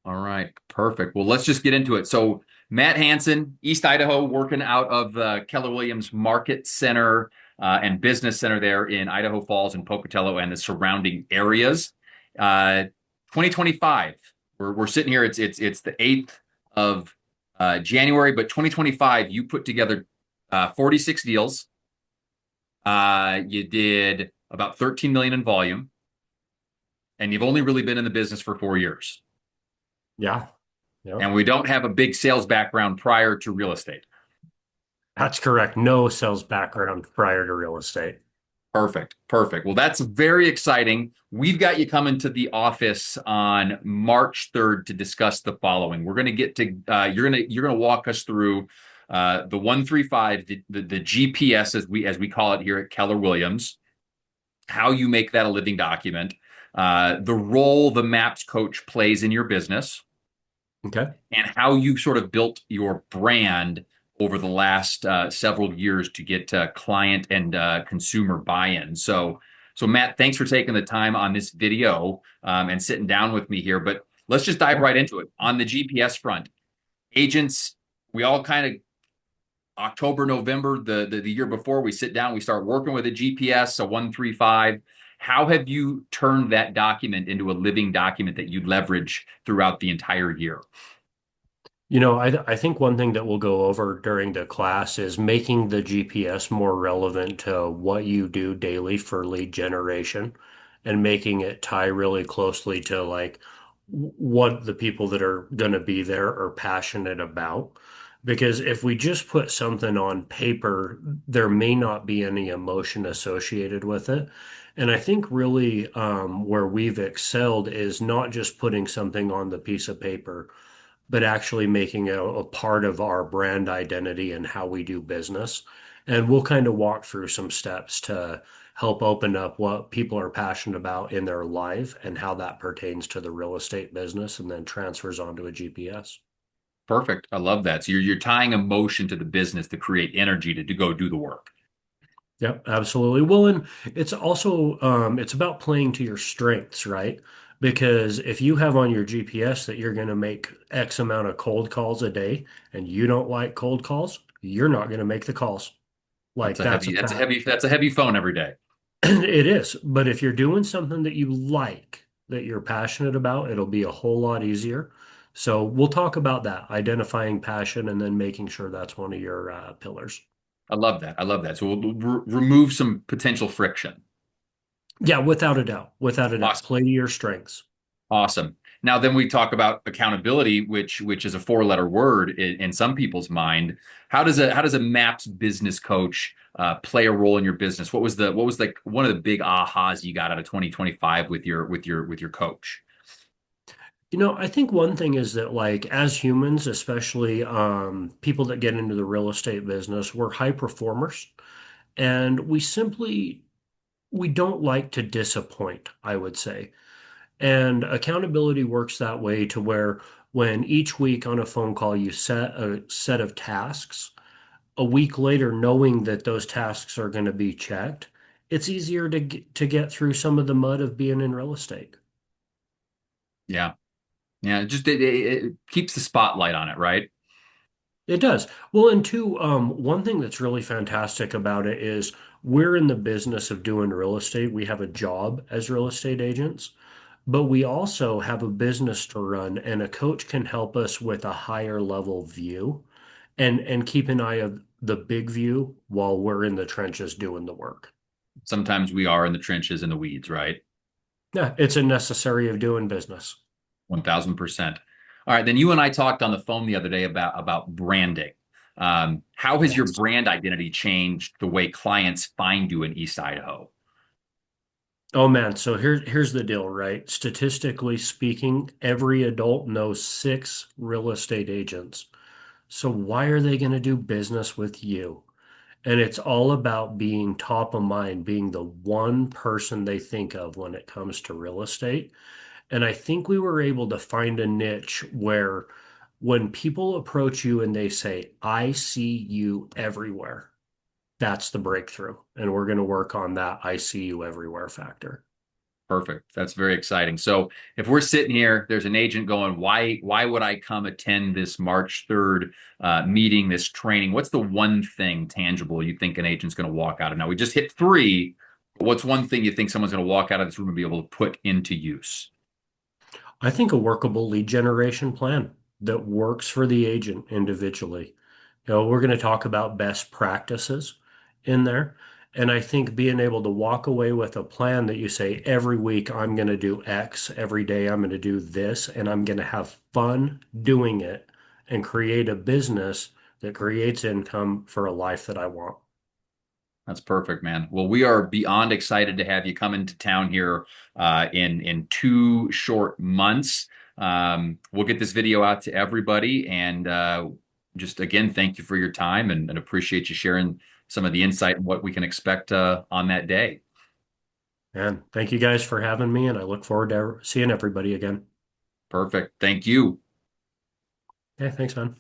All right, perfect. Well, let's just get into it. So, Matt Hansen, East Idaho, working out of the Keller Williams Market Center and Business Center there in Idaho Falls and Pocatello and the surrounding areas. Uh, 2025, we're sitting here. It's the 8th of January, but 2025, you put together 46 deals. You did about 13 million in volume, and you've only really been in the business for 4 years. Yeah. Yep. And we don't have a big sales background prior to real estate. That's correct. No sales background prior to real estate. Perfect. Perfect. Well, that's very exciting. We've got you coming to the office on March 3rd to discuss the following. We're going to get to you're going to walk us through the 135, the GPS as we call it here at Keller Williams, how you make that a living document, the role the maps coach plays in your business, Okay. and how you sort of built your brand over the last several years to get client and consumer buy-in. So Matt, thanks for taking the time on this video and sitting down with me here. But let's just dive Yeah. right into it. On the GPS front, agents, we all kind of October, November, the year before, we sit down, we start working with a GPS, a 135. How have you turned that document into a living document that you leverage throughout the entire year? I think one thing that we'll go over during the class is making the GPS more relevant to what you do daily for lead generation and making it tie really closely to like what the people that are going to be there are passionate about. Because if we just put something on paper, there may not be any emotion associated with it. And I think really where we've excelled is not just putting something on the piece of paper but actually making a part of our brand identity and how we do business. And we'll kind of walk through some steps to help open up what people are passionate about in their life and how that pertains to the real estate business and then transfers onto a GPS. Perfect. I love that. So you're tying emotion to the business to create energy to go do the work. Yep, absolutely. Well, and it's also it's about playing to your strengths, right? Because if you have on your GPS that you're going to make X amount of cold calls a day and you don't like cold calls, you're not going to make the calls. That's Like a that's heavy, a that's a fact. heavy, that's a heavy phone every day. It is. But if you're doing something that you like, that you're passionate about, it'll be a whole lot easier. So we'll talk about that, identifying passion and then making sure that's one of your pillars. I love that. I love that. So we'll remove some potential friction. Yeah, without a doubt. Without a doubt. Awesome. Play to your strengths. Awesome. Now then we talk about accountability, which is a four-letter word in some people's mind. How does a MAPS business coach play a role in your business? What was like one of the big ahas you got out of 2025 with your coach? I think one thing is that like as humans, especially people that get into the real estate business, we're high performers and we don't like to disappoint, I would say. And accountability works that way to where when each week on a phone call you set a set of tasks, a week later knowing that those tasks are going to be checked, it's easier to get through some of the mud of being in real estate. Yeah. Yeah, it keeps the spotlight on it, right? It does. Well, and two, one thing that's really fantastic about it is we're in the business of doing real estate. We have a job as real estate agents. But we also have a business to run, and a coach can help us with a higher level view and keep an eye of the big view while we're in the trenches doing the work. Sometimes we are in the trenches in the weeds, right? Yeah, it's a necessary of doing business. 1000%. All right, then you and I talked on the phone the other day about branding. How has your Yes. brand identity changed the way clients find you in East Idaho? Oh man, so here's the deal, right? Statistically speaking, every adult knows six real estate agents. So why are they going to do business with you? And it's all about being top of mind, being the one person they think of when it comes to real estate. And I think we were able to find a niche where when people approach you and they say, I see you everywhere, that's the breakthrough. And we're going to work on that I see you everywhere factor. Perfect. That's very exciting. So if we're sitting here, there's an agent going, why would I come attend this March 3rd meeting, this training? What's the one thing tangible you think an agent's going to walk out of? Now we just hit three. What's one thing you think someone's going to walk out of this room and be able to put into use? I think a workable lead generation plan that works for the agent individually. We're going to talk about best practices in there. And I think being able to walk away with a plan that you say, every week I'm going to do X, every day I'm going to do this, and I'm going to have fun doing it and create a business that creates income for a life that I want. That's perfect, man. Well, we are beyond excited to have you come into town here in 2 short months. We'll get this video out to everybody, and just again, thank you for your time and appreciate you sharing some of the insight and what we can expect on that day. And thank you guys for having me, and I look forward to seeing everybody again. Perfect. Thank you. Okay, thanks, man.